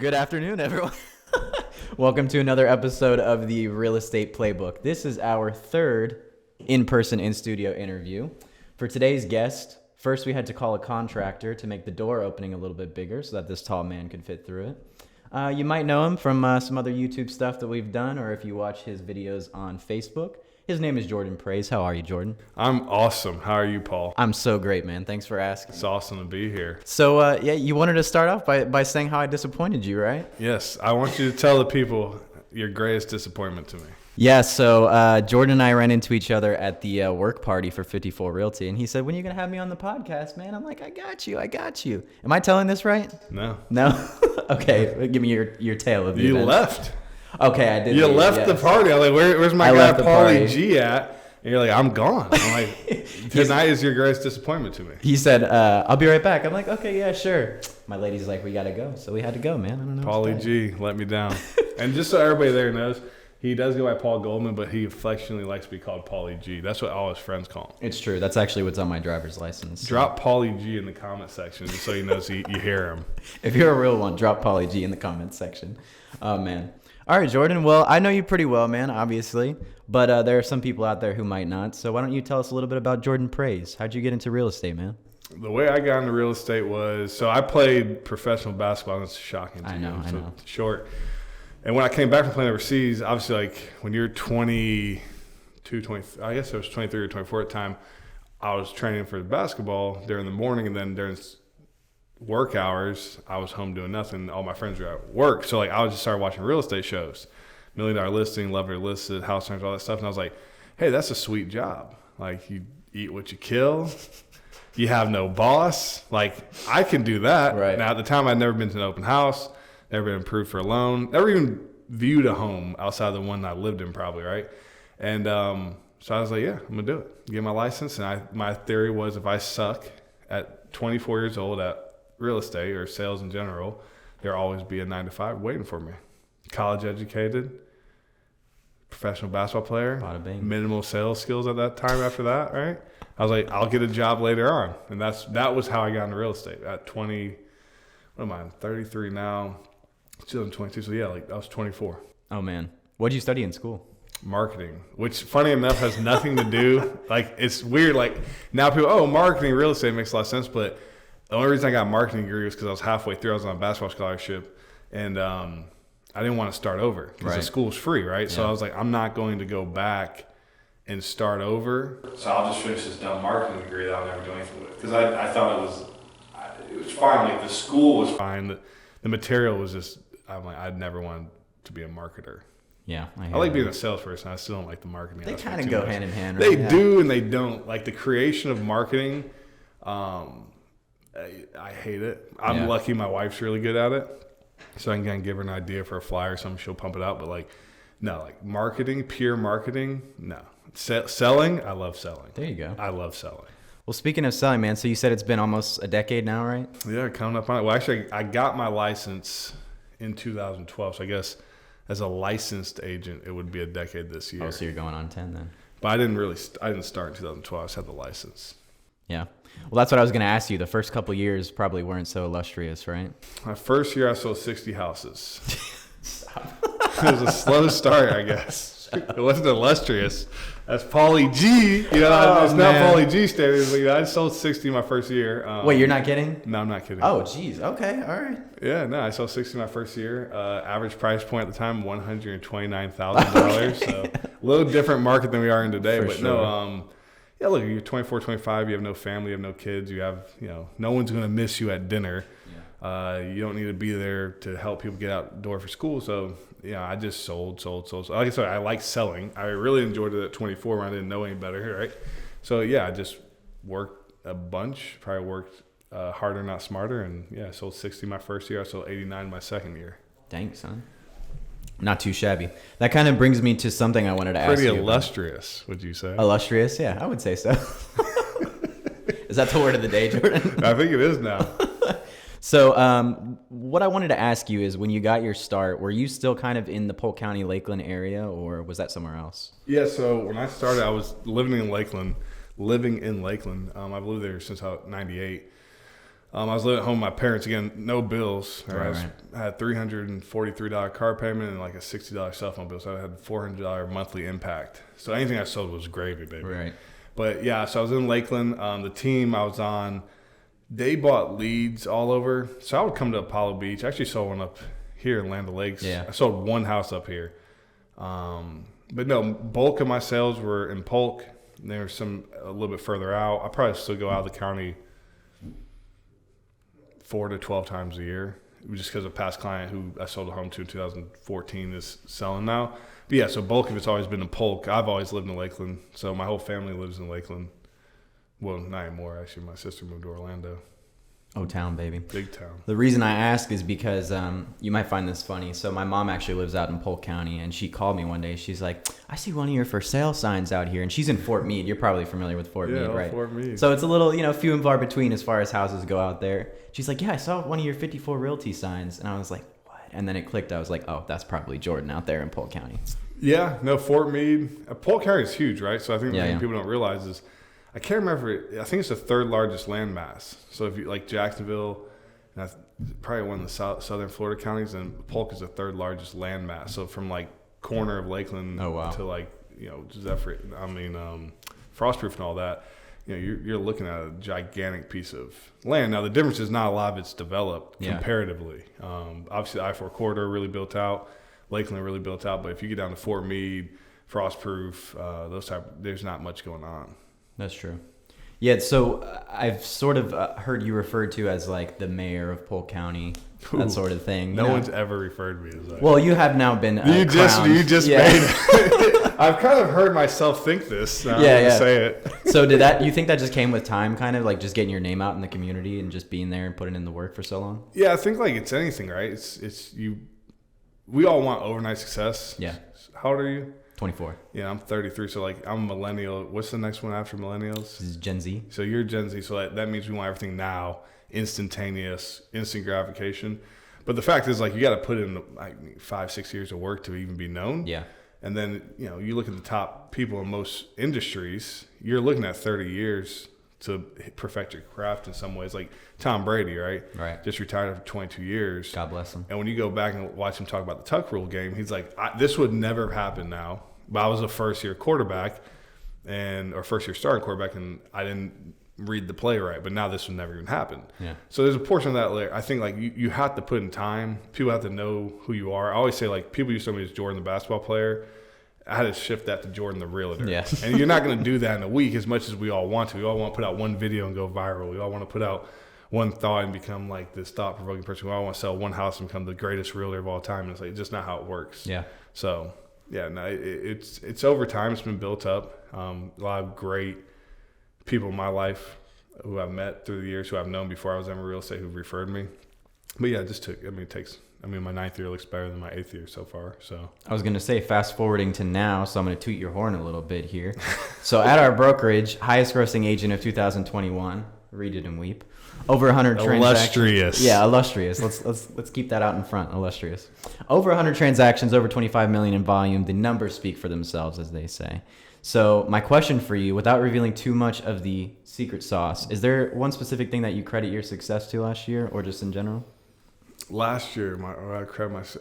Good afternoon, everyone. Welcome to another episode of the Real Estate Playbook. This is our third in-person, in-studio interview. For today's guest, first we had to call a contractor to make the door opening a little bit bigger so that this tall man could fit through it. You might know him from some other YouTube stuff that we've done, or if you watch his videos on Facebook. His name is Jordan Prais. How are you, Jordan? I'm awesome. How are you, Paul? I'm so great, man. Thanks for asking. It's awesome to be here. So, you wanted to start off by saying how I disappointed you, right? Yes, I want you to tell the people your greatest disappointment to me. Yeah, so Jordan and I ran into each other at the work party for 54 Realty, and he said, when are you going to have me on the podcast, man? I'm like, I got you. Am I telling this right? No. Okay, give me your tale of the You event. left. Okay, I did. You left the party. I'm like, where's my guy Paulie G at? And you're like, I'm gone. I'm like, tonight is your greatest disappointment to me. He said, I'll be right back. I'm like, okay, yeah, sure. My lady's like, we got to go. So we had to go, man. I don't know. Paulie G let me down. And just so everybody there knows, he does go by Paul Goldman, but he affectionately likes to be called Paulie G. That's what all his friends call him. It's true. That's actually what's on my driver's license. Drop Paulie G in the comment section just so he knows you hear him. If you're a real one, drop Paulie G in the comments section. Oh, man. All right, Jordan. Well, I know you pretty well, man, obviously. But there are some people out there who might not. So why don't you tell us a little bit about Jordan Prais? How'd you get into real estate, man? The way I got into real estate was, so I played professional basketball, and it's shocking to you. I know. Short. And when I came back from playing overseas, obviously, like, when you're 22, 20, I guess I was 23 or 24 at the time, I was training for basketball during the morning, and then during work hours, I was home doing nothing. All my friends were at work. So, like, I was just started watching real estate shows. $1 Million Listing, Love It or Listed, House Hunters, all that stuff. And I was like, hey, that's a sweet job. Like, you eat what you kill. You have no boss. Like, I can do that. Right. Now, at the time, I'd never been to an open house, never been approved for a loan, never even viewed a home outside the one I lived in probably, right? And so I was like, yeah, I'm going to do it. Get my license. And my theory was if I suck at 24 years old at real estate or sales in general, there'll always be a 9-to-5 waiting for me. College educated, professional basketball player, minimal sales skills at that time after that, right? I was like, I'll get a job later on. And that was how I got into real estate at 20, what am I, I'm 33 now, 2022. So yeah, like I was 24. Oh, man. What did you study in school? Marketing, which funny enough has nothing to do, like it's weird. Like now people, marketing, real estate makes a lot of sense. But the only reason I got a marketing degree was because I was halfway through. I was on a basketball scholarship and I didn't want to start over because the school's free, right? Yeah. So I was like, I'm not going to go back and start over. So I'll just finish this dumb marketing degree that I'll never do anything with. Because I thought it was fine. Like the school was fine. The material was just, I'm like, I'd never wanted to be a marketer. Yeah. I like being a salesperson. I still don't like the marketing. They kind of go hand in hand, right? They do and they don't. Like the creation of marketing, I hate it. I'm lucky my wife's really good at it. So I can kind of give her an idea for a flyer or something, she'll pump it out. But like, no, like marketing, pure marketing, no. Selling, I love selling. There you go. I love selling. Well, speaking of selling, man, so you said it's been almost a decade now, right? Yeah, coming up on it. Well, actually, I got my license in 2012. So I guess as a licensed agent, it would be a decade this year. Oh, so you're going on 10 then. But I didn't start in 2012. I just had the license. Yeah. Well, that's what I was going to ask you. The first couple of years probably weren't so illustrious, right? My first year, I sold 60 houses. It was a slow start, I guess. It wasn't illustrious. That's Paulie G. It's not Paulie G standards, but I sold 60 my first year. Wait, you're not kidding? No, I'm not kidding. Oh, geez. Okay. All right. Yeah, no, I sold 60 my first year. Average price point at the time, $129,000. So a little different market than we are in today. For but sure. No, yeah, look, you're 24, 25, you have no family, you have no kids, you have, no one's going to miss you at dinner. Yeah. You don't need to be there to help people get out the door for school. So, I just sold. Like I said, I like selling. I really enjoyed it at 24 when I didn't know any better, right? So, I just worked a bunch, probably worked harder, not smarter. And, I sold 60 my first year. I sold 89 my second year. Dang, son. Not too shabby. That kind of brings me to something I wanted to ask you. Pretty illustrious, would you say? Illustrious, yeah, I would say so. Is that the word of the day, Jordan? I think it is now. So what I wanted to ask you is when you got your start, were you still kind of in the Polk County, Lakeland area, or was that somewhere else? Yeah, so when I started, I was living in Lakeland. I've lived there since I was 98. I was living at home with my parents again, no bills. Right. I had $343 car payment and like a $60 cell phone bill, so I had $400 monthly impact. So anything I sold was gravy, baby. Right. But yeah, so I was in Lakeland. The team I was on, they bought leads all over. So I would come to Apollo Beach. I actually sold one up here in Land O'Lakes. Yeah. I sold one house up here. But no, bulk of my sales were in Polk. There were some a little bit further out. I probably still go out of the county 4 to 12 times a year, just because a past client who I sold a home to in 2014 is selling now. But yeah, so bulk of it's always been in Polk. I've always lived in Lakeland, so my whole family lives in Lakeland. Well, not anymore, actually. My sister moved to Orlando. O-Town, baby. Big town. The reason I ask is because you might find this funny. So my mom actually lives out in Polk County, and she called me one day. She's like, I see one of your for sale signs out here. And she's in Fort Meade. You're probably familiar with Fort Meade, right? Fort Meade. So it's a little, few and far between as far as houses go out there. She's like, yeah, I saw one of your 54 Realty signs. And I was like, what? And then it clicked. I was like, oh, that's probably Jordan out there in Polk County. Yeah, no, Fort Meade. Polk County is huge, right? So I think what people don't realize is, I can't remember, I think it's the third largest landmass. So if you like Jacksonville, and that's probably one of the southern Florida counties, and Polk is the third largest landmass. So from like corner of Lakeland to like, Zephyr, Frostproof and all that, you're looking at a gigantic piece of land. Now the difference is not a lot of it's developed comparatively. Obviously the I-4 corridor really built out, Lakeland really built out, but if you get down to Fort Meade, Frostproof, there's not much going on. That's true. Yeah, so I've sort of heard you referred to as like the mayor of Polk County, that sort of thing. No one's ever referred to me as that. Well, you have now been You just made it. I've kind of heard myself think this. Now I'm gonna say it. So you think that just came with time, kind of like just getting your name out in the community and just being there and putting in the work for so long? Yeah, I think like it's anything, right? It's you. We all want overnight success. Yeah. How old are you? 24. Yeah, I'm 33, so like I'm a millennial. What's the next one after millennials? This is Gen Z. So you're Gen Z, so that means we want everything now, instantaneous, instant gratification. But the fact is, like, you got to put in like 5-6 years of work to even be known. Yeah. And then, you look at the top people in most industries, you're looking at 30 years to perfect your craft in some ways. Like Tom Brady, right? Right. Just retired after 22 years. God bless him. And when you go back and watch him talk about the tuck rule game, he's like, this would never happen now. But I was a first-year quarterback or first-year starting quarterback, and I didn't read the play right. But now this would never even happen. Yeah. So there's a portion of that layer. I think like you have to put in time. People have to know who you are. I always say like people used to know me as Jordan the basketball player. I had to shift that to Jordan the realtor. Yeah. And you're not going to do that in a week as much as we all want to. We all want to put out one video and go viral. We all want to put out one thought and become like this thought-provoking person. We all want to sell one house and become the greatest realtor of all time. And it's like just not how it works. Yeah. So yeah, no, it's over time. It's been built up. A lot of great people in my life who I've met through the years, who I've known before I was in real estate, who've referred me. But yeah, it takes. My 9th year looks better than my 8th year so far. So I was going to say, fast forwarding to now, so I'm going to toot your horn a little bit here. So at our brokerage, highest grossing agent of 2021, read it and weep. Over 100 transactions. Illustrious. Yeah, illustrious. Let's keep that out in front. Illustrious. Over 100 transactions, over 25 million in volume. The numbers speak for themselves, as they say. So my question for you, without revealing too much of the secret sauce, is there one specific thing that you credit your success to last year, or just in general? Last year,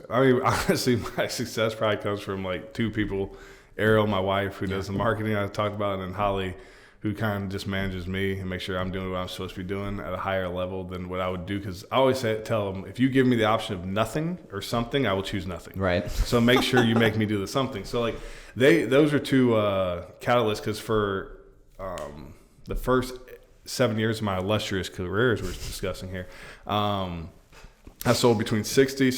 honestly, my success probably comes from like two people: Ariel, my wife, who does the marketing I talked about, and then Holly, who kind of just manages me and makes sure I'm doing what I'm supposed to be doing at a higher level than what I would do. Because I always tell them, if you give me the option of nothing or something, I will choose nothing. Right. So make sure you make me do the something. So like those are two catalysts. Because for the first 7 years of my illustrious career, as we're discussing here, I sold between 60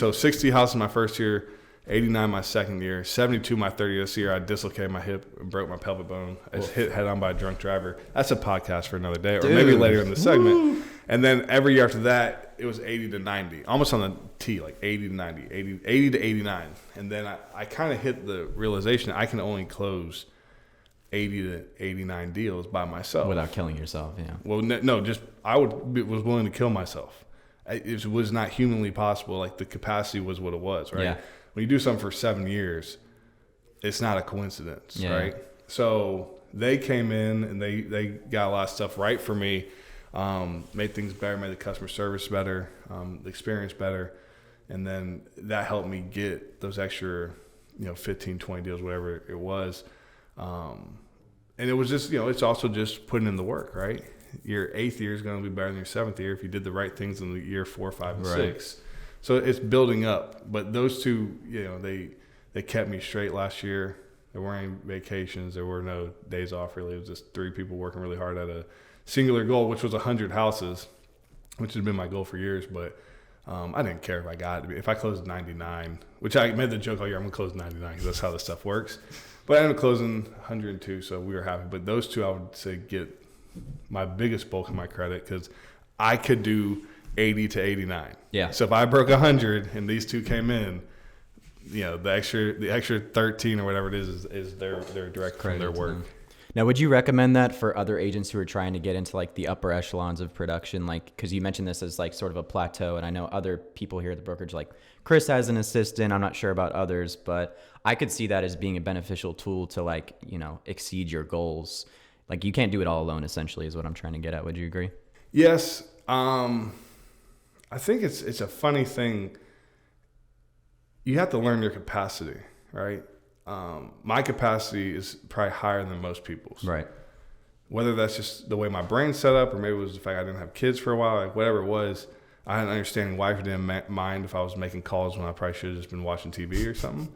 houses my first year, 89 my second year, 72 my third year. This year I dislocated my hip and broke my pelvic bone. I was hit head on by a drunk driver. That's a podcast for another day, or maybe later in the segment. Woo. And then every year after that, it was 80 to 90, almost on the T, like 80 to 90, 80 to 89. And then I kind of hit the realization I can only close 80 to 89 deals by myself. Without killing yourself, yeah. Well, no, just I was willing to kill myself. It was not humanly possible. Like the capacity was what it was, right? Yeah. When you do something for 7 years, it's not a coincidence, right? So they came in and they got a lot of stuff right for me. made things better, made the customer service better, the experience better. And then that helped me get those extra, 15, 20 deals, whatever it was. And it was just, it's also just putting in the work, right? Your 8th year is going to be better than your 7th year if you did the right things in the year 4, 5, and 6. So it's building up. But those two, they kept me straight last year. There weren't any vacations. There were no days off, really. It was just 3 people working really hard at a singular goal, which was 100 houses, which has been my goal for years. But I didn't care if I got it. If I closed 99, which I made the joke all year, I'm going to close 99 because that's how this stuff works. But I ended up closing 102, so we were happy. But those two, I would say, get my biggest bulk of my credit because I could do 80 to 89. Yeah. So if I broke 100 and these two came in, the extra 13 or whatever it is their direct from their work. Now, would you recommend that for other agents who are trying to get into like the upper echelons of production? Like, because you mentioned this as like sort of a plateau, and I know other people here at the brokerage, like Chris has an assistant. I'm not sure about others, but I could see that as being a beneficial tool to like, exceed your goals. Like you can't do it all alone, essentially, is what I'm trying to get at. Would you agree? Yes. I think it's a funny thing. You have to learn your capacity, right? My capacity is probably higher than most people's. Right. Whether that's just the way my brain's set up or maybe it was the fact I didn't have kids for a while, like whatever it was, I had an understanding wife didn't mind if I was making calls when I probably should have just been watching TV or something.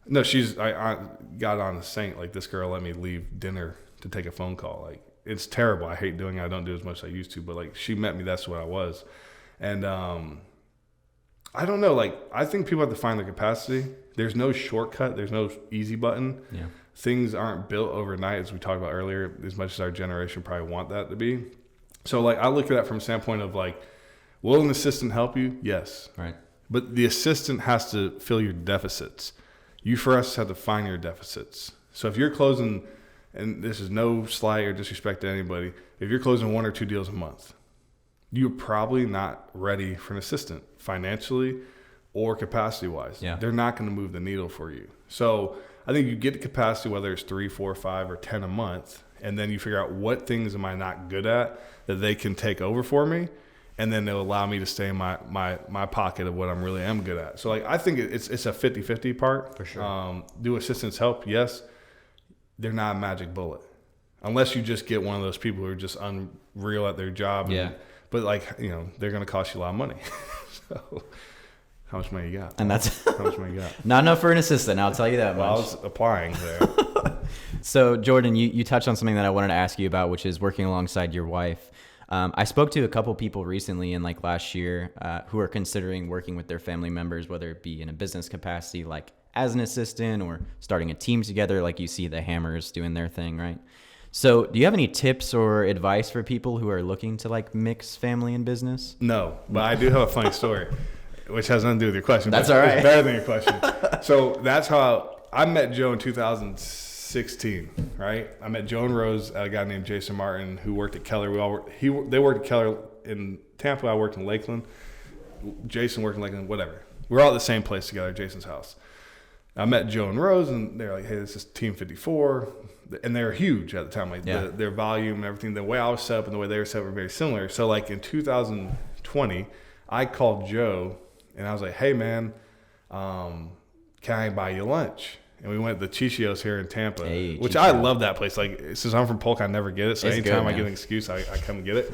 No, I got on a saint. Like this girl let me leave dinner to take a phone call. Like it's terrible. I hate doing it. I don't do as much as I used to, but like she met me, that's what I was. And I don't know, like I think people have to find their capacity. There's no shortcut. There's no easy button. Yeah. Things aren't built overnight, as we talked about earlier, as much as our generation probably want that to be. So like I look at that from a standpoint of like, will an assistant help you? Yes. Right. But the assistant has to fill your deficits. You first have to find your deficits. So if you're closing, and this is no slight or disrespect to anybody, if you're closing 1 or 2 deals a month, you're probably not ready for an assistant financially or capacity wise. Yeah. They're not going to move the needle for you. So I think you get the capacity, whether it's 3, 4, 5, or 10 a month, and then you figure out what things am I not good at that they can take over for me, and then they'll allow me to stay in my pocket of what I'm really am good at. So like I think it's a 50-50 part. For sure. Do assistants help? Yes. They're not a magic bullet. Unless you just get one of those people who are just unreal at their job. Yeah. But like, they're going to cost you a lot of money. So how much money you got? And that's how much money you got? not enough for an assistant. I'll tell you that Well, much. I was applying there. So Jordan, you touched on something that I wanted to ask you about, which is working alongside your wife. I spoke to a couple people recently in like last year who are considering working with their family members, whether it be in a business capacity, like as an assistant, or starting a team together, like you see the Hammers doing their thing, right? So do you have any tips or advice for people who are looking to like mix family and business? No, but I do have a funny story, which has nothing to do with your question. That's all right. It's better than your question. So that's how I met Joe in 2016, right? I met Joe and Rose, a guy named Jason Martin, who worked at Keller. They worked at Keller in Tampa. I worked in Lakeland. Jason worked in Lakeland, whatever. We're all at the same place together at Jason's house. I met Joe and Rose, and they're like, hey, this is Team 54. And they were huge at the time. Like their volume and everything, the way I was set up and the way they were set up were very similar. So like in 2020, I called Joe and I was like, hey man, can I buy you lunch? And we went to the Chichios here in Tampa, which I love that place. Like since I'm from Polk, I never get it. So anytime I get an excuse, I come get it.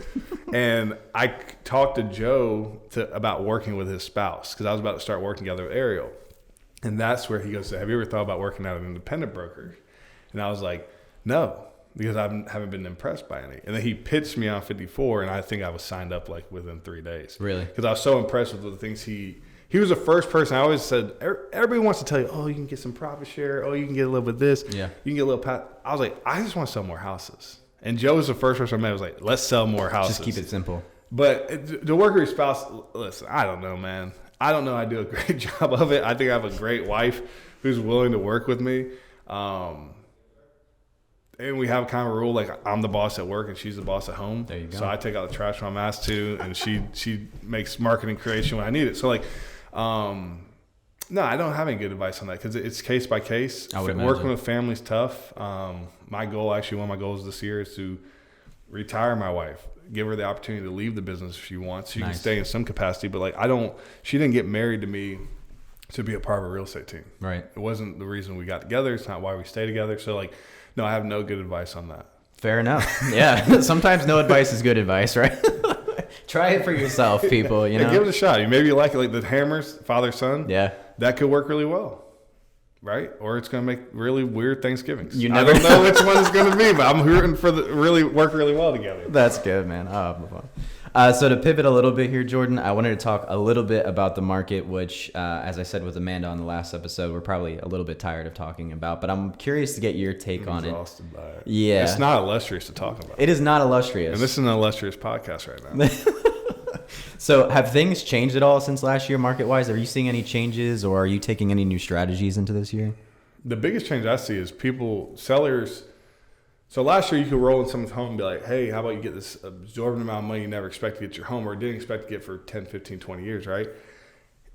And I talked to Joe about working with his spouse because I was about to start working together with Ariel. And that's where he goes, have you ever thought about working at an independent broker? And I was like, no, because I haven't been impressed by any. And then he pitched me on 54, and I think I was signed up like within 3 days. Really? Because I was so impressed with the things he was the first person. I always said, everybody wants to tell you, oh, you can get some profit share. Oh, you can get a little bit of this. Yeah. You can get a little pat. I was like, I just want to sell more houses. And Joe was the first person I met. I was like, let's sell more houses. Just keep it simple. But the worker spouse, listen, I don't know, man. I don't know I do a great job of it. I think I have a great wife who's willing to work with me. And we have kind of a rule, like I'm the boss at work and she's the boss at home. There you go. So I take out the trash when I'm asked to, and she makes marketing creation when I need it. So like, no, I don't have any good advice on that because it's case by case. I would Working imagine. with family's tough. My goal, actually, one of my goals this year is to retire my wife, give her the opportunity to leave the business if she wants. She can Nice. stay in some capacity, but like she didn't get married to me to be a part of a real estate team. Right. It wasn't the reason we got together. It's not why we stay together. So like, no, I have no good advice on that. Fair enough. Yeah. Sometimes no advice is good advice, right? Try it for yourself, people. You know. Give it a shot. Maybe you like it, like the Hammers, father son. Yeah. That could work really well, right? Or it's going to make really weird Thanksgivings. You I never don't know which one it's going to be, but I'm rooting for the work really well together. That's good, man. Oh, fun. So to pivot a little bit here, Jordan, I wanted to talk a little bit about the market, which, as I said with Amanda on the last episode, we're probably a little bit tired of talking about, but I'm curious to get your take on it. Exhausted by it. Yeah. It's not illustrious to talk about. It is not illustrious. And this is an illustrious podcast right now. So have things changed at all since last year market-wise? Are you seeing any changes, or are you taking any new strategies into this year? The biggest change I see is sellers. So last year you could roll in someone's home and be like, hey, how about you get this absorbent amount of money you never expect to get your home or didn't expect to get for 10, 15, 20 years, right?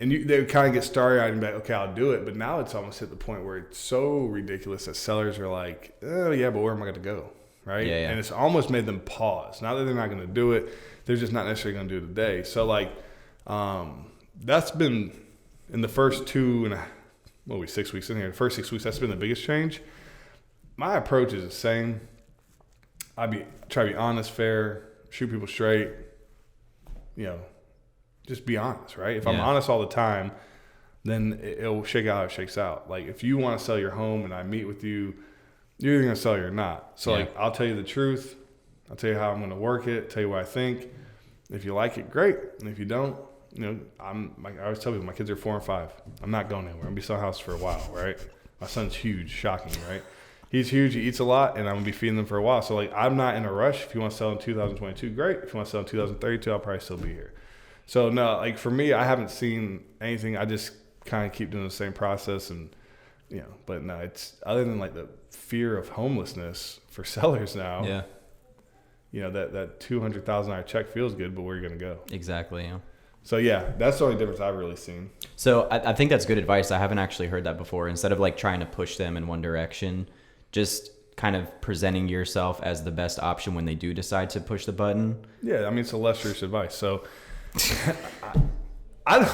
And they would kind of get starry-eyed and be like, okay, I'll do it. But now it's almost at the point where it's so ridiculous that sellers are like, oh, yeah, but where am I going to go, right? Yeah. And it's almost made them pause. Not that they're not going to do it. They're just not necessarily going to do it today. So, like, that's been in the first 6 weeks in here. The first 6 weeks, that's been the biggest change. My approach is the same. Try to be honest, fair, shoot people straight, just be honest, right? If I'm honest all the time, then it'll shake out how it shakes out. Like, if you want to sell your home and I meet with you, you're either going to sell it or not. So, like, I'll tell you the truth. I'll tell you how I'm going to work it, tell you what I think. If you like it, great. And if you don't, I always tell people my kids are 4 and 5. I'm not going anywhere. I'm going to be selling houses for a while, right? My son's huge, shocking, right? He's huge. He eats a lot, and I'm going to be feeding them for a while. So, like, I'm not in a rush. If you want to sell in 2022, great. If you want to sell in 2032, I'll probably still be here. So, no, like, for me, I haven't seen anything. I just kind of keep doing the same process and, but no, it's other than, like, the fear of homelessness for sellers now. Yeah. That $200,000 check feels good, but where are you going to go? Exactly, yeah. So, yeah, that's the only difference I've really seen. So I think that's good advice. I haven't actually heard that before. Instead of, like, trying to push them in one direction, just kind of presenting yourself as the best option when they do decide to push the button. Yeah, I mean, it's illustrious advice. So, I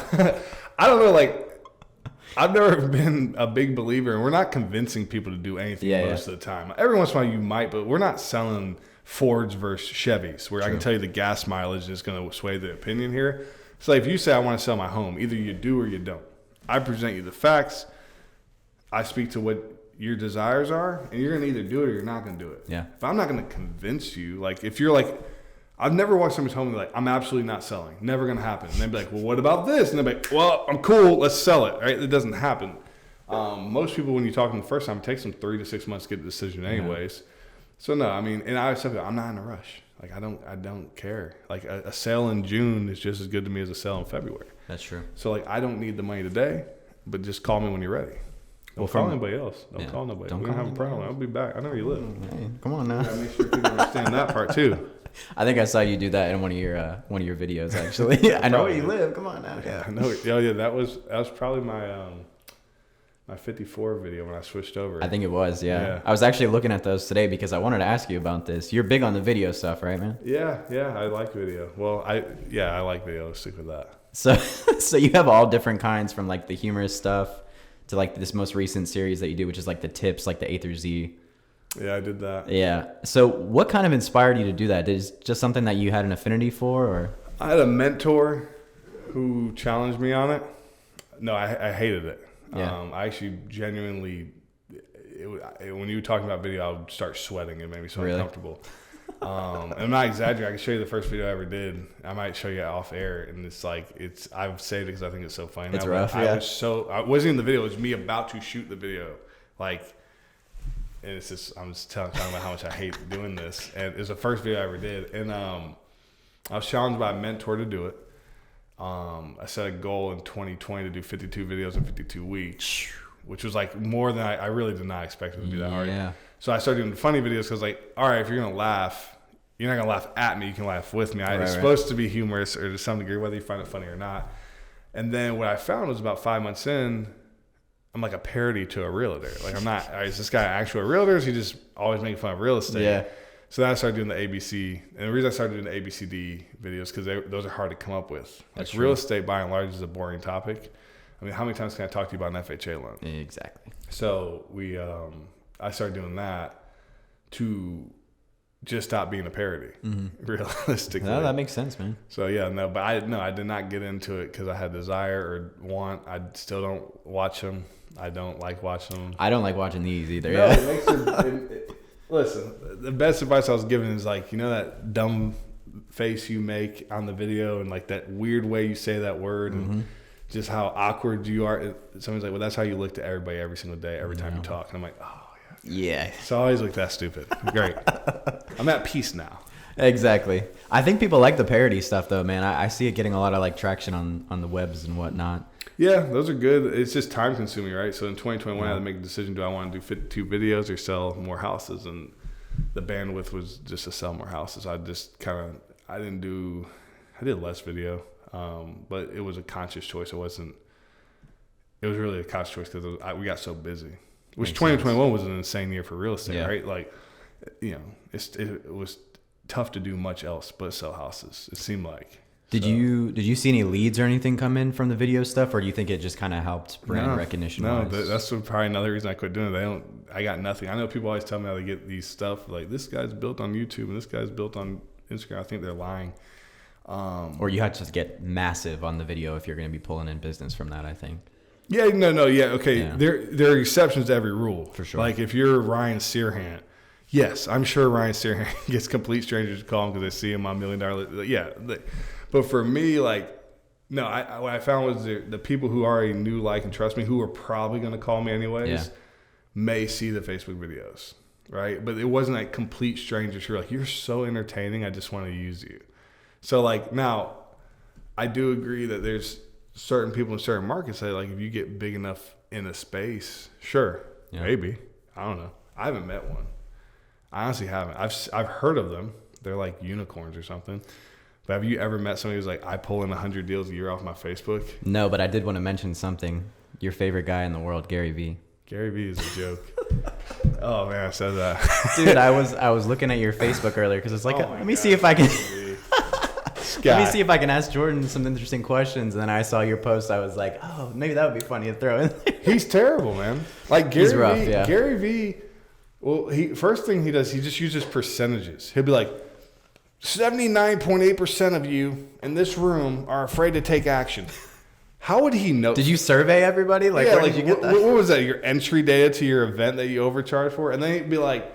don't know, like, I've never been a big believer, and we're not convincing people to do anything most of the time. Every once in a while you might, but we're not selling Fords versus Chevys, where I can tell you the gas mileage is going to sway the opinion here. So if you say I want to sell my home, either you do or you don't. I present you the facts. I speak to what your desires are, and you're going to either do it or you're not going to do it. Yeah. If I'm not going to convince you, like if you're like, I've never walked somebody's home and be like, I'm absolutely not selling. Never going to happen. And they'd be like, well, what about this? And they'd be like, well, I'm cool. Let's sell it. Right? It doesn't happen. Most people, when you talk to them the first time, it takes them 3 to 6 months to get the decision anyways. Yeah. So no, I mean, and I always tell people, I'm not in a rush. Like I don't care. Like a sale in June is just as good to me as a sale in February. That's true. So like I don't need the money today, but just call me when you're ready. Don't call anybody else. Don't call nobody. We don't have a problem. I'll be back. I know where you live. Hey, come on now. Gotta make sure people understand that part too. I think I saw you do that in one of your videos actually. I know where you live. Come on now. Yeah, I know. Oh yeah, that was probably my my 54 video when I switched over. I think it was. Yeah. I was actually looking at those today because I wanted to ask you about this. You're big on the video stuff, right, man? Yeah. I like video. Well, I like video. Let's stick with that. So you have all different kinds, from like the humorous stuff to like this most recent series that you do, which is like the tips, like the A through Z. Yeah, I did that. Yeah. So what kind of inspired you to do that? Is it just something that you had an affinity for, or? I had a mentor who challenged me on it. No, I hated it. Yeah. I actually genuinely, when you were talking about video, I would start sweating. It made me so uncomfortable. I'm not exaggerating. I can show you the first video I ever did. I might show you off air, and I've saved it because I think it's so funny. It's rough. I wasn't in the video. It was me about to shoot the video, like. And it's just, I'm just talking about how much I hate doing this. And it was the first video I ever did. And I was challenged by a mentor to do it. I set a goal in 2020 to do 52 videos in 52 weeks, which was like more than I really did not expect it to be that hard. Yeah. So I started doing funny videos because, like, all right, if you're going to laugh, you're not going to laugh at me. You can laugh with me. It's supposed to be humorous or to some degree, whether you find it funny or not. And then what I found was about 5 months in, I'm like a parody to a realtor. Like I'm not, is this guy actually a realtor? Or is he just always making fun of real estate? Yeah. So then I started doing the ABC. And the reason I started doing the ABCD videos because those are hard to come up with. Like real estate, by and large, is a boring topic. I mean, how many times can I talk to you about an FHA loan? Exactly. So I started doing that to just stop being a parody, realistically. No, that makes sense, man. So yeah, no, but I did not get into it because I had desire or want. I still don't watch them. I don't like watching them. I don't like watching these either. No, Yeah. it makes listen, the best advice I was given is like, you know that dumb face you make on the video and like that weird way you say that word and just how awkward you are. Someone's like, well, that's how you look to everybody every single day, every time you talk. And I'm like, oh, yeah. So I always look that stupid. Great. I'm at peace now. Exactly. I think people like the parody stuff, though, man. I see it getting a lot of like traction on the webs and whatnot. Yeah, those are good. It's just time consuming, right? So in 2021, I had to make a decision: do I want to do 52 videos or sell more houses? And the bandwidth was just to sell more houses. I did less video, but it was a conscious choice. It was really a conscious choice because we got so busy. Which 2021 was an insane year for real estate, right? Like, you know, it was tough to do much else but sell houses. It seemed like. Did you see any leads or anything come in from the video stuff, or do you think it just kind of helped brand recognition? No, that's probably another reason I quit doing it. I got nothing. I know people always tell me how they get these stuff like this guy's built on YouTube and this guy's built on Instagram. I think they're lying. Or you have to just get massive on the video if you're going to be pulling in business from that, I think. Yeah, okay. Yeah. There are exceptions to every rule. For sure. Like if you're Ryan Searhant, yes, I'm sure Ryan Searhant gets complete strangers to call him because they see him on $1 Million. Yeah. But for me, like, no, what I found was the people who already knew, like, and trust me, who were probably going to call me anyways, may see the Facebook videos, right? But it wasn't like complete strangers who were like, you're so entertaining, I just want to use you. So, like, now, I do agree that there's certain people in certain markets that, like, if you get big enough in a space, sure, maybe. I don't know. I haven't met one. I honestly haven't. I've heard of them. They're like unicorns or something. But have you ever met somebody who's like, I pull in 100 deals a year off my Facebook? No, but I did want to mention something. Your favorite guy in the world, Gary Vee. Gary Vee is a joke. Oh man, I said that. Dude, I was looking at your Facebook earlier because it's like, let me see if I can ask Jordan some interesting questions. And then I saw your post. I was like, oh, maybe that would be funny to throw in there. He's terrible, man. Like Gary He's rough, Vee, yeah. Gary Vee, well, first thing he does, he just uses percentages. He'll be like, 79.8% of you in this room are afraid to take action. How would he know? Did you survey everybody? Like, yeah, where like did you get that? What was that? Your entry data to your event that you overcharged for? And then he'd be like,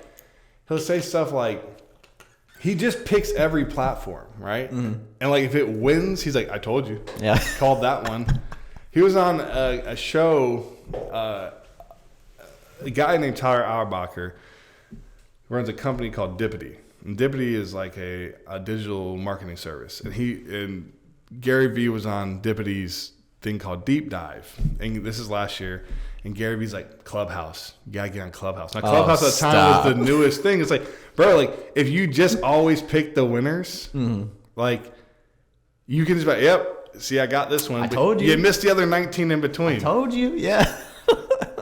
he'll say stuff like, he just picks every platform, right? Mm-hmm. And like if it wins, he's like, I told you. Yeah. Called that one. He was on a show, a guy named Tyler Auerbacher runs a company called Dippity. And Dippity is like a digital marketing service. And Gary Vee was on Dippity's thing called Deep Dive. And this is last year. And Gary Vee's like, Clubhouse. You got to get on Clubhouse. Now, Clubhouse at the time was the newest thing. It's like, bro, like, if you just always pick the winners, like, you can just be like, yep, see, I got this one. I told you. You missed the other 19 in between. I told you, yeah.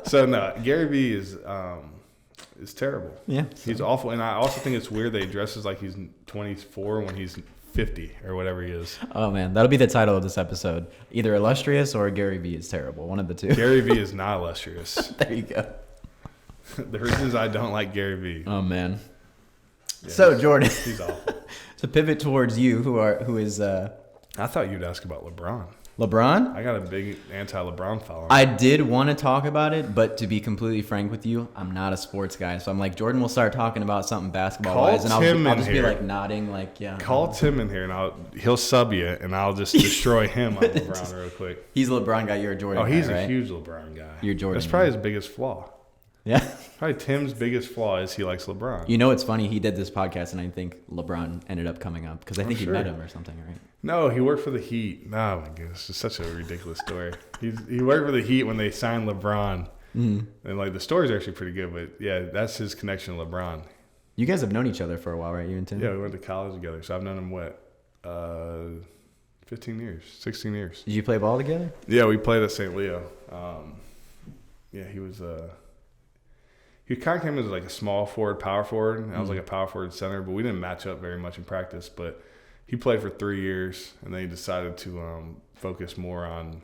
So, no, Gary Vee is terrible. Yeah. He's awful. And I also think it's weird that he dresses like he's 24 when he's 50 or whatever he is. Oh, man. That'll be the title of this episode. Either Illustrious or Gary Vee is terrible. One of the two. Gary Vee is not illustrious. There you go. The reasons I don't like Gary Vee. Oh, man. Yeah, so, Jordan. He's awful. To pivot towards you, who is... I thought you'd ask about LeBron. LeBron? I got a big anti-LeBron following. I did want to talk about it, but to be completely frank with you, I'm not a sports guy. So I'm like, Jordan will start talking about something basketball-wise, and I'll just be like nodding, like, yeah. Call Tim in here, and he'll sub you, and I'll just destroy him on LeBron real quick. He's a LeBron guy. You're a Jordan guy, he's right? a huge LeBron guy. You're Jordan. That's probably his biggest flaw. Yeah. Probably Tim's biggest flaw is he likes LeBron. You know, it's funny. He did this podcast, and I think LeBron ended up coming up because I think he met him or something, right? No, he worked for the Heat. Oh, my goodness. It's such a ridiculous story. He worked for the Heat when they signed LeBron. Mm-hmm. And, like, the story's actually pretty good. But, yeah, that's his connection to LeBron. You guys have known each other for a while, right? You and Tim? Yeah, we went to college together. So I've known him, 15 years, 16 years. Did you play ball together? Yeah, we played at St. Leo. Yeah, he was he kind of came as like a small forward, power forward. And I was like a power forward center, but we didn't match up very much in practice. But he played for 3 years, and then he decided to focus more on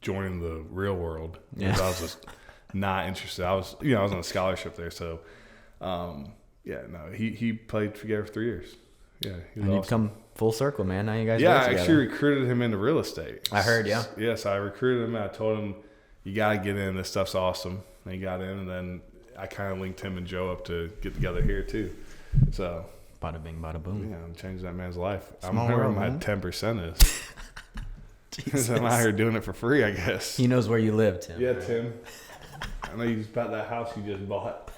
joining the real world. Because I was just not interested. I was on a scholarship there, so he played together for 3 years. Yeah, he was and you've come full circle, man. Now you guys. Yeah, work I together. actually recruited him into real estate. I heard, yeah. Yes, I recruited him. And I told him, you got to get in. This stuff's awesome. And he got in, and then I kind of linked him and Joe up to get together here too. So, bada bing, bada boom. Yeah, I'm changing that man's life. Small I'm where world, my man. 10% is. Jesus. I'm out here doing it for free, I guess. He knows where you live, Tim. Yeah, Tim. I know you just bought that house you just bought.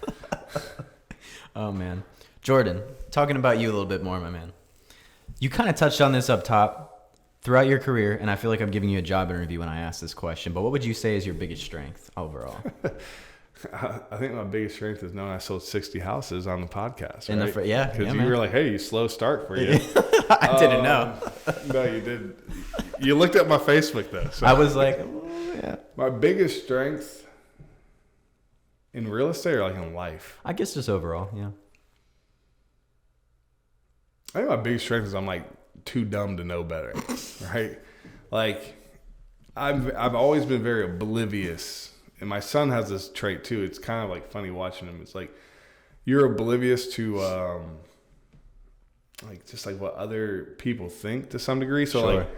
Oh, man. Jordan, talking about you a little bit more, my man. You kind of touched on this up top throughout your career, and I feel like I'm giving you a job interview when I ask this question, but what would you say is your biggest strength overall? I think my biggest strength is knowing I sold 60 houses on the podcast, right? Because you man. were like, hey, slow start for you. I didn't know. No, you didn't. You looked at my Facebook, though. So I was like, oh, yeah. My biggest strength in real estate or like in life? I guess just overall, yeah. I think my biggest strength is I'm like too dumb to know better, right? Like I've always been very oblivious, and my son has this trait too. It's kind of like funny watching him. It's like you're oblivious to like just like what other people think to some degree. So Sure. like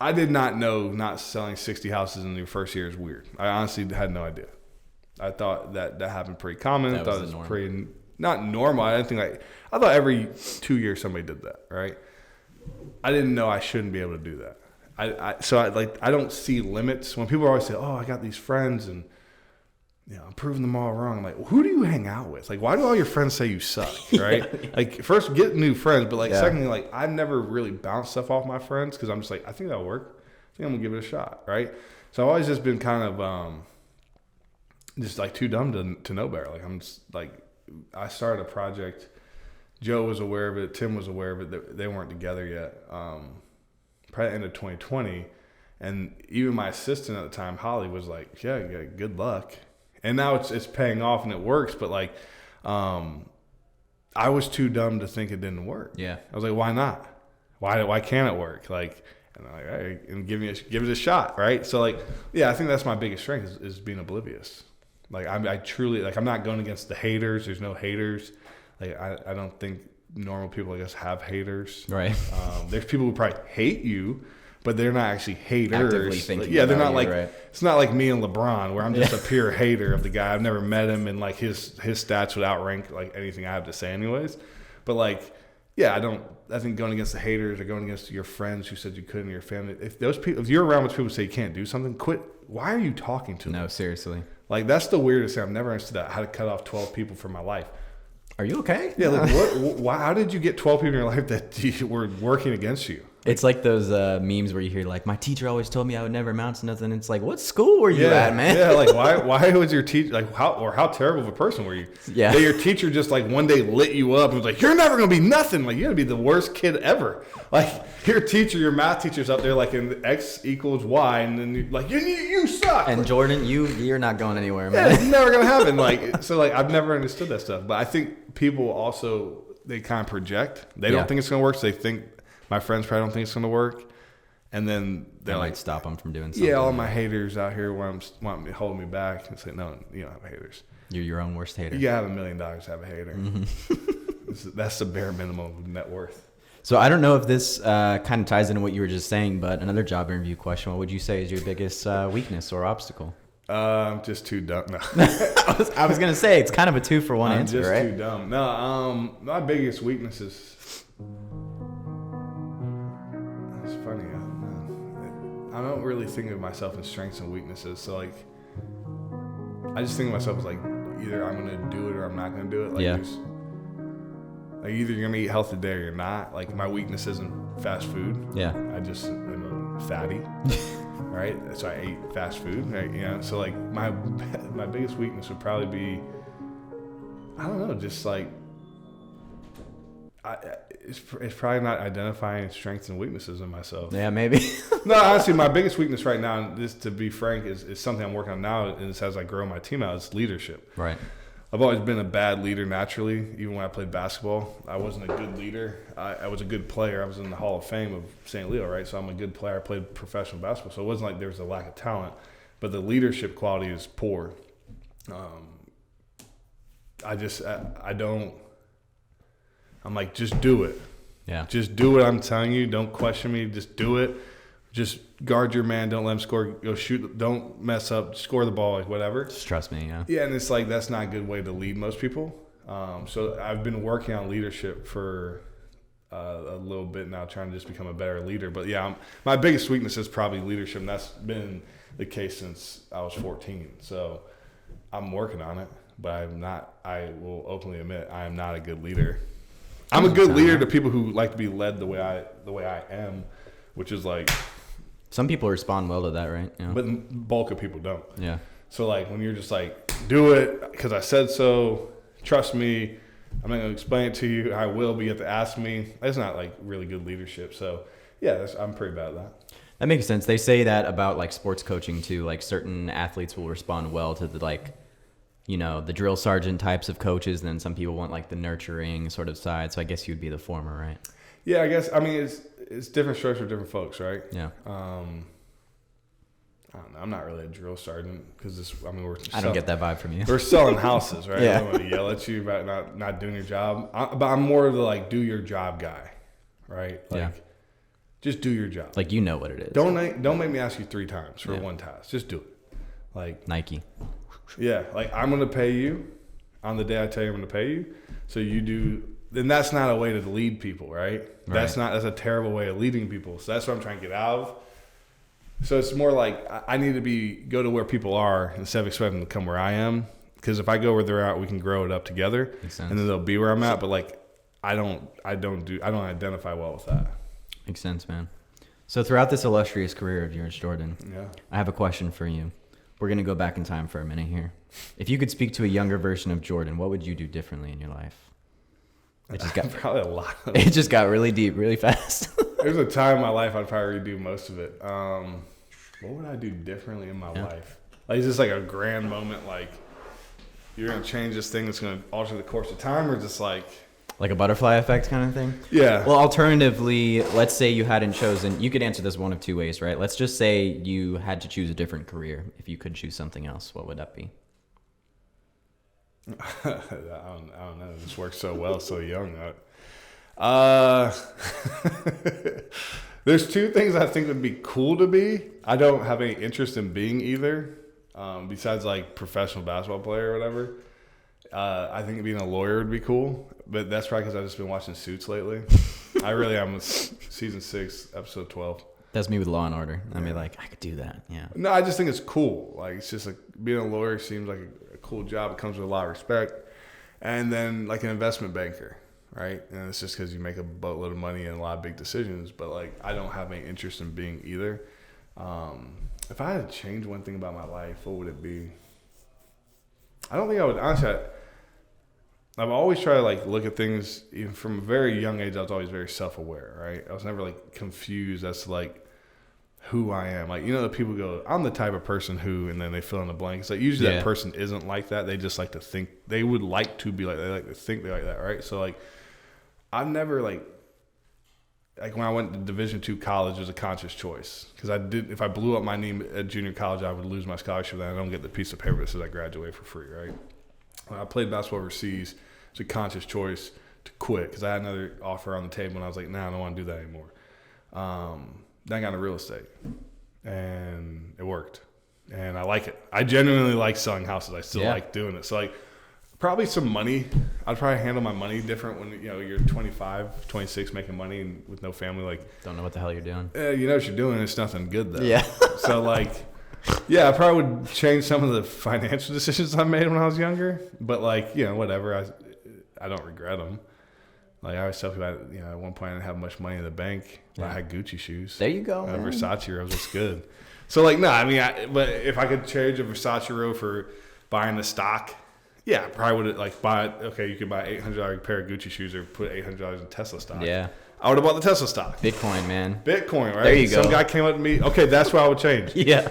I did not know not selling 60 houses in your first year is weird. I honestly had no idea. I thought that happened pretty common. I thought it was pretty not normal. I didn't think I thought every 2 years somebody did that, right? I didn't know I shouldn't be able to do that. I don't see limits. When people always say, "Oh, I got these friends and I'm proving them all wrong." I'm like, well, who do you hang out with? Like, why do all your friends say you suck, right? Like, first get new friends, but secondly, like I've never really bounced stuff off my friends because I'm just like, I think that'll work. I think I'm gonna give it a shot, right? So I've always just been kind of just like too dumb to know better. Like I'm just like I started a project. Joe was aware of it. Tim was aware of it. They weren't together yet. Probably end of 2020. And even my assistant at the time, Holly, was like, yeah, good luck. And now it's paying off and it works. But like, I was too dumb to think it didn't work. Yeah. I was like, why not? Why can't it work? Like, and I'm like, all right, and give it a shot. Right. So like, yeah, I think that's my biggest strength is being oblivious. Like I truly, like I'm not going against the haters. There's no haters. Like I don't think normal people, I guess, have haters. Right. There's people who probably hate you, but they're not actually haters. Actively thinking they're about not you, like right. It's not like me and LeBron where I'm just a pure hater of the guy. I've never met him, and like his stats would outrank like anything I have to say, anyways. But like, yeah, I think going against the haters or going against your friends who said you couldn't, your family. If you're around with people who say you can't do something, quit. Why are you talking to them? No, seriously. Like that's the weirdest thing. I've never understood that. How to cut off 12 people from my life. Are you okay? Yeah, like why? How did you get 12 people in your life that were working against you? It's like those memes where you hear like, my teacher always told me I would never amount to nothing. It's like, what school were you at, man? Yeah, like why was your teacher like how terrible of a person were you? Yeah. That your teacher just like one day lit you up and was like, you're never gonna be nothing. Like you're gonna be the worst kid ever. Like your teacher, your math teacher's up there like in X equals Y, and then you're like you suck. And Jordan, you're not going anywhere, Yeah, man. it's never gonna happen. Like so, like I've never understood that stuff. But I think people also they kind of project. They don't think it's gonna work, so they think my friends probably don't think it's gonna work. And then they're like, might stop them from doing something. yeah, all my haters out here want to hold me back and say, no, you don't have haters. You're your own worst hater. You gotta have $1 million to have a hater. Mm-hmm. That's the bare minimum of net worth. So I don't know if this kind of ties into what you were just saying, but another job interview question. What would you say is your biggest weakness or obstacle? I'm just too dumb. No. I was gonna say it's kind of a 2-for-1 answer, just right? too dumb. No, my biggest weakness is. It's funny. I don't really think of myself in strengths and weaknesses. So like, I just think of myself as like either I'm gonna do it or I'm not gonna do it. Like, like either you're gonna eat healthy today or you're not. Like my weakness isn't fast food. Yeah. I just am a fatty. Right. So I ate fast food. Right. You know. So like my biggest weakness would probably be, I don't know, just like It's probably not identifying strengths and weaknesses in myself. Yeah, maybe. No, honestly, my biggest weakness right now, and this, to be frank, is something I'm working on now, and it's as I grow my team out, is leadership. Right. I've always been a bad leader naturally. Even when I played basketball, I wasn't a good leader. I was a good player. I was in the Hall of Fame of St. Leo, right? So I'm a good player. I played professional basketball. So it wasn't like there was a lack of talent, but the leadership quality is poor. I'm like, just do it. Yeah. Just do what I'm telling you. Don't question me. Just do it. Just guard your man. Don't let him score. Go shoot. Don't mess up. Score the ball. Like whatever. Just trust me. Yeah. Yeah, and it's like that's not a good way to lead most people. So I've been working on leadership for a little bit now, trying to just become a better leader. But yeah, my biggest weakness is probably leadership, and that's been the case since I was 14. So I'm working on it, but I'm not. I will openly admit I am not a good leader. I'm a good leader to people who like to be led the way I am, which is like. Some people respond well to that, right? Yeah. But the bulk of people don't. Yeah. So like when you're just like, do it because I said so, trust me, I'm not going to explain it to you, I will, but you have to ask me. That's not like really good leadership. So yeah, I'm pretty bad at that. That makes sense. They say that about like sports coaching too. Like certain athletes will respond well to the like, you know, the drill sergeant types of coaches. And then some people want like the nurturing sort of side. So I guess you'd be the former, right? Yeah, I guess. I mean, it's different strokes for different folks, right? Yeah. I don't know. I'm not really a drill sergeant because I don't get that vibe from you. We're selling houses, right? Yeah. I don't want to yell at you about not doing your job. But I'm more of the like do your job guy, right? Like, yeah. Just do your job. Like you know what it is. Don't make me ask you 3 times for one task. Just do it. Like Nike. Yeah, like I'm gonna pay you on the day I tell you I'm gonna pay you. So you do. Then that's not a way to lead people, right? That's a terrible way of leading people. So that's what I'm trying to get out of. So it's more like I need to go to where people are instead of expecting them to come where I am. Because if I go where they're at, we can grow it up together, and then they'll be where I'm at. But like, I don't identify well with that. Makes sense, man. So throughout this illustrious career of yours, Jordan, I have a question for you. We're gonna go back in time for a minute here. If you could speak to a younger version of Jordan, what would you do differently in your life? It just got probably a lot. It just got really deep, really fast. There's a time in my life I'd probably redo most of it. What would I do differently in my life? Like, is this like a grand moment? Like, you're gonna change this thing that's gonna alter the course of time, or just like a butterfly effect kind of thing? Yeah. Well, alternatively, let's say you hadn't chosen. You could answer this one of 2 ways, right? Let's just say you had to choose a different career. If you could choose something else, what would that be? I don't know. This works so well, so young. There's 2 things I think would be cool to be. I don't have any interest in being either, besides like professional basketball player or whatever. I think being a lawyer would be cool, but that's probably because I've just been watching Suits lately. I really am with season 6, episode 12. That's me with Law and Order. I mean, like, I could do that. Yeah. No, I just think it's cool. Like, it's just like being a lawyer seems like a cool job. It comes with a lot of respect. And then like an investment banker, right? And it's just because you make a boatload of money and a lot of big decisions. But like, I don't have any interest in being either. If I had to change one thing about my life, what would it be? I don't think I would. Honestly, I've always tried to like look at things, even from a very young age. I was always very self-aware, right? I was never like confused as to like who I am. Like, you know, the people go, I'm the type of person who, and then they fill in the blank. It's like usually that person isn't like that. They just like to think, they would like to be like, they like to think they like that, right? So like, I've never like when I went to Division II college, it was a conscious choice. Because if I blew up my knee at junior college, I would lose my scholarship, and I don't get the piece of paper that says I graduated for free, right? When I played basketball overseas, it's a conscious choice to quit because I had another offer on the table, and I was like, nah, I don't want to do that anymore. Then I got into real estate, and it worked, and I like it. I genuinely like selling houses. I still like doing it. So like, probably some money. I'd probably handle my money different when you're 25, 26 making money and with no family. Like, don't know what the hell you're doing. You know what you're doing. It's nothing good though. Yeah. So like, yeah, I probably would change some of the financial decisions I made when I was younger. But like, whatever. I don't regret them. Like I always tell people, at one point I didn't have much money in the bank, but I had Gucci shoes. There you go. Versace robes was good. So like, no, I mean, but if I could change a Versace robe for buying the stock Yeah, I probably would have like you could buy $800 pair of Gucci shoes or put $800 in Tesla stock. Yeah. I would have bought the Tesla stock. Bitcoin, man. Bitcoin, right? There you go. Some guy came up to me. Okay, that's what I would change. Yeah.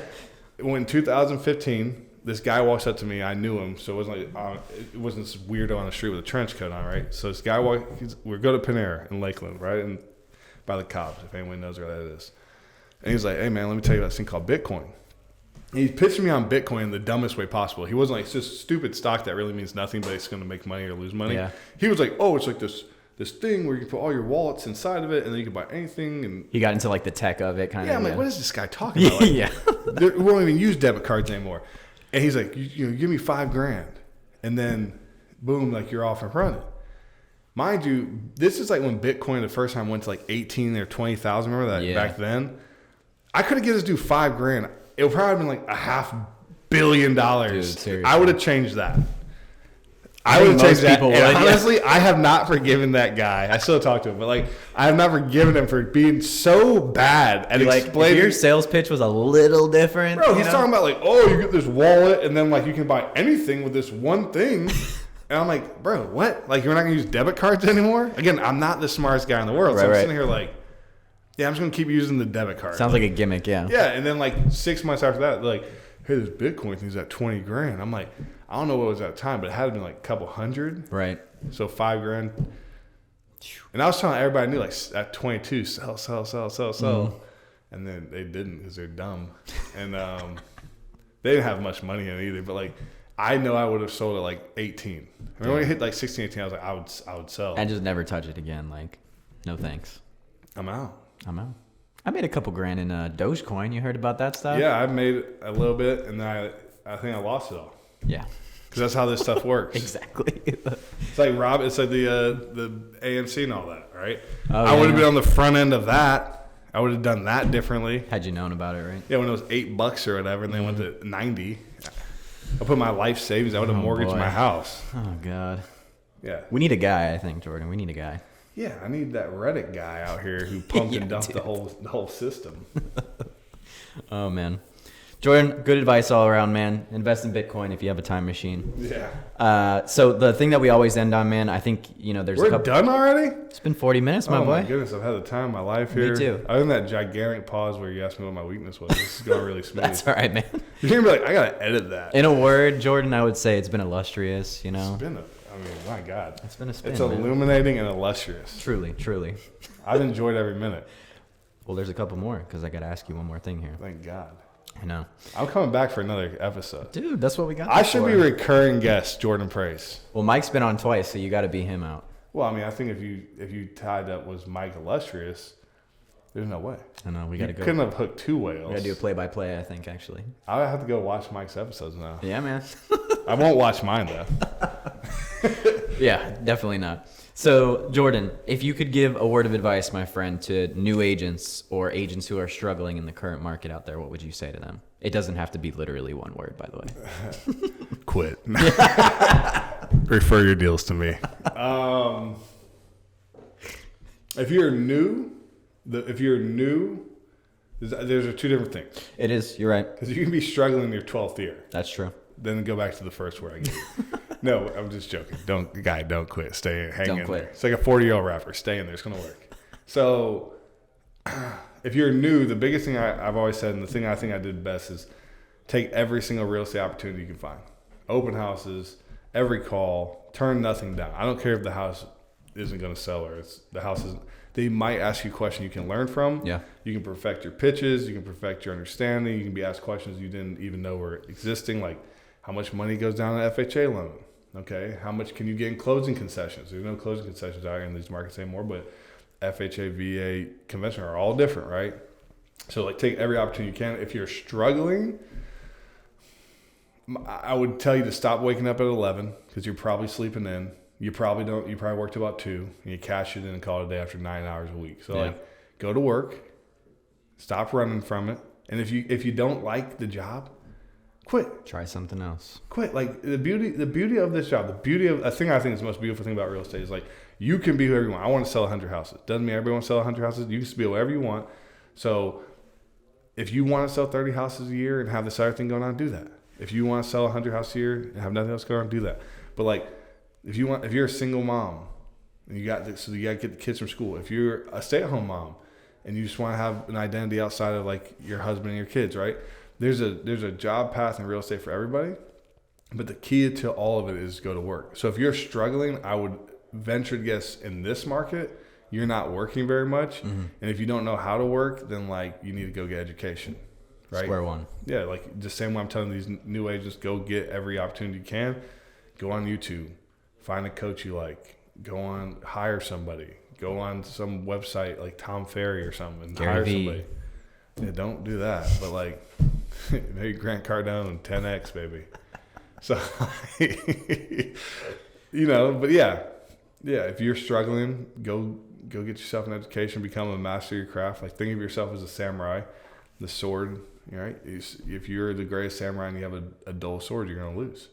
When 2015, this guy walks up to me. I knew him, so it wasn't like it wasn't this weirdo on the street with a trench coat on, right? So this guy we're going to Panera in Lakeland, right, and by the Cobbs, if anyone knows where that is. And he's like, "Hey man, let me tell you about this thing called Bitcoin." And he's pitching me on Bitcoin in the dumbest way possible. He wasn't like, it's just stupid stock that really means nothing, but it's going to make money or lose money. Yeah. He was like, oh, it's like this thing where you can put all your wallets inside of it, and then you can buy anything. And he got into like the tech of it, kind of. Yeah, I'm like, what is this guy talking about? Like, yeah. We won't even use debit cards anymore. And he's like, you know, give me $5,000, and then boom, like you're off and running. Mind you, this is like when Bitcoin the first time went to like 18 or 20,000. Remember that back then? I could have given this dude $5,000. It would probably have been like $500 million. Dude, seriously. I would have changed that. I would think have changed most that. people And would, honestly, I have not forgiven that guy. I still talk to him, but like I have not forgiven him for being so bad at explaining. If your sales pitch was a little different. Bro, he's talking about like, oh, you get this wallet, and then like you can buy anything with this one thing. And I'm like, bro, what? Like you're not gonna use debit cards anymore? Again, I'm not the smartest guy in the world, so I'm sitting here like, yeah, I'm just gonna keep using the debit card. Sounds like a gimmick, yeah. Yeah, and then like 6 months after that, like, hey, this Bitcoin thing's at $20,000. I'm like, I don't know what it was at the time, but it had to be like a couple hundred. Right. So $5,000. And I was telling everybody I knew, like at 22, sell. And then they didn't because they're dumb. And they didn't have much money in it either. But like, I know I would have sold at like 18. I mean, when I hit like 16, 18, I was like, I would sell. And just never touch it again. Like, no thanks. I'm out. I made a couple grand in Dogecoin. You heard about that stuff? Yeah, I made a little bit, and then I think I lost it all. Yeah. Because that's how this stuff works. Exactly. It's like it's like the AMC and all that, right? Oh, I would have been on the front end of that. I would have done that differently. Had you known about it, right? Yeah, when it was $8 or whatever, and they went to 90. I put my life savings. I would have mortgaged my house. Oh God. Yeah. We need a guy, I think, Jordan. We need a guy. Yeah, I need that Reddit guy out here who pumped and dumped the whole system. Oh man. Jordan, good advice all around, man. Invest in Bitcoin if you have a time machine. Yeah. So the thing that we always end on, man, I think, there's We're done already? It's been 40 minutes, my boy. Oh my goodness, I've had the time of my life here. Me too. Other than that gigantic pause where you asked me what my weakness was, this is going really smooth. That's all right, man. You're going to be like, I got to edit that. In a word, Jordan, I would say it's been illustrious, It's been my God. It's been a spin, It's man. illuminating and illustrious. Truly, truly. I've enjoyed every minute. Well, there's a couple more because I got to ask you one more thing here. Thank God. I know. I'm coming back for another episode. Dude, that's what we got. I should be recurring guest, Jordan Prais. Well, Mike's been on twice, so you got to beat him out. Well, I mean, I think if you tied up was Mike Illustrious, there's no way. I know. We got to go. Couldn't have hooked two whales. We got to do a play-by-play, I think, actually. I have to go watch Mike's episodes now. Yeah, man. I won't watch mine, though. Yeah, definitely not. So, Jordan, if you could give a word of advice, my friend, to new agents or agents who are struggling in the current market out there, what would you say to them? It doesn't have to be literally one word, by the way. Quit. Refer your deals to me. If you're new, there's two different things. It is. You're right. Because you can be struggling in your 12th year. That's true. Then go back to the first word I gave you. No, I'm just joking. Don't quit. Stay in. Hang in there. It's like a 40-year-old rapper. Stay in there. It's going to work. So if you're new, the biggest thing I've always said, and the thing I think I did best, is take every single real estate opportunity you can find. Open houses, every call, turn nothing down. I don't care if the house isn't going to sell or the house isn't. They might ask you a question you can learn from. Yeah. You can perfect your pitches. You can perfect your understanding. You can be asked questions you didn't even know were existing, like how much money goes down an FHA loan. Okay, how much can you get in closing concessions? There's no closing concessions out here in these markets anymore, but FHA, VA, conventional are all different, right? So like take every opportunity you can. If you're struggling, I would tell you to stop waking up at 11 because you're probably sleeping in. You probably work till about 2 and you cash it in and call it a day after 9 hours a week. So like go to work, stop running from it. And if you don't like the job, quit. Try something else. Quit. Like the beauty of this job, I think is the most beautiful thing about real estate is like you can be whoever you want. I want to sell 100 houses. Doesn't mean everybody wants to sell 100 houses. You can be whatever you want. So if you want to sell 30 houses a year and have this other thing going on, do that. If you want to sell 100 houses a year and have nothing else going on, do that. But like, if you're a single mom and you got to get the kids from school. If you're a stay-at-home mom and you just want to have an identity outside of like your husband and your kids, right? There's a job path in real estate for everybody, but the key to all of it is go to work. So if you're struggling, I would venture to guess in this market, you're not working very much. And if you don't know how to work, then like you need to go get education, right? Square one. Yeah, like the same way I'm telling these new agents, go get every opportunity you can. Go on YouTube, find a coach you like. Go on, hire somebody. Go on some website like Tom Ferry or something and hire somebody. Yeah, don't do that. But like, maybe Grant Cardone, 10X, baby. So, but yeah, if you're struggling, go get yourself an education, become a master of your craft. Like, think of yourself as a samurai, the sword, right? If you're the greatest samurai and you have a dull sword, you're going to lose.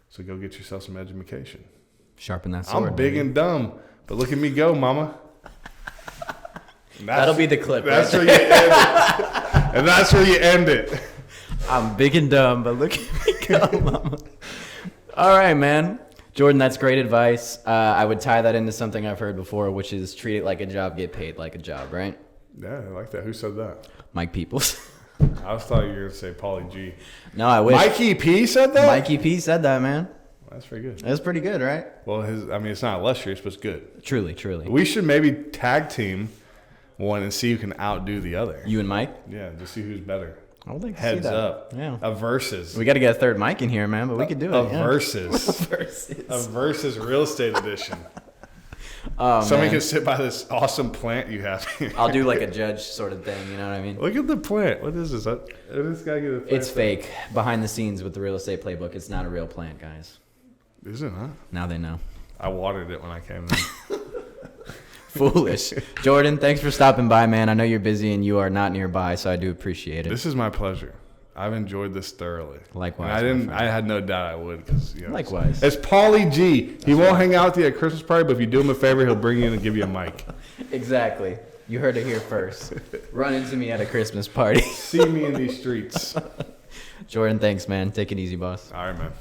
So go get yourself some education. Sharpen that sword. I'm big and dumb, but look at me go, mama. That'll be the clip. That's where you end it. And that's where you end it. I'm big and dumb, but look at me go, mama. All right, man. Jordan, that's great advice. I would tie that into something I've heard before, which is treat it like a job, get paid like a job, right? Yeah, I like that. Who said that? Mike Peoples. I was thought you were going to say Pauly G. No, I wish. Mikey P said that? Mikey P said that, man. That's pretty good. That's pretty good, right? Well, it's not illustrious, but it's good. Truly. We should maybe tag team one and see who can outdo the other. You and Mike? Yeah, just see who's better. I would like to Heads see that. up. Yeah. A versus. We got to get a third mic in here, man, but we could do it. A versus. A versus real estate edition. Somebody can sit by this awesome plant you have here. I'll do like a judge sort of thing, you know what I mean? Look at the plant. What is this? This guy get a plant. It's fake. Behind the scenes with the real estate playbook, it's not a real plant, guys. Is it, huh? Now they know. I watered it when I came in. Foolish. Jordan, thanks for stopping by, man. I know you're busy and you are not nearby, so I do appreciate it. This is my pleasure. I've enjoyed this thoroughly. Likewise. I had no doubt I would. Likewise. It's Pauly G. He won't hang out with you at Christmas party, but if you do him a favor, he'll bring you in and give you a mic. Exactly. You heard it here first. Run into me at a Christmas party. See me in these streets. Jordan, thanks, man. Take it easy, boss. All right, man.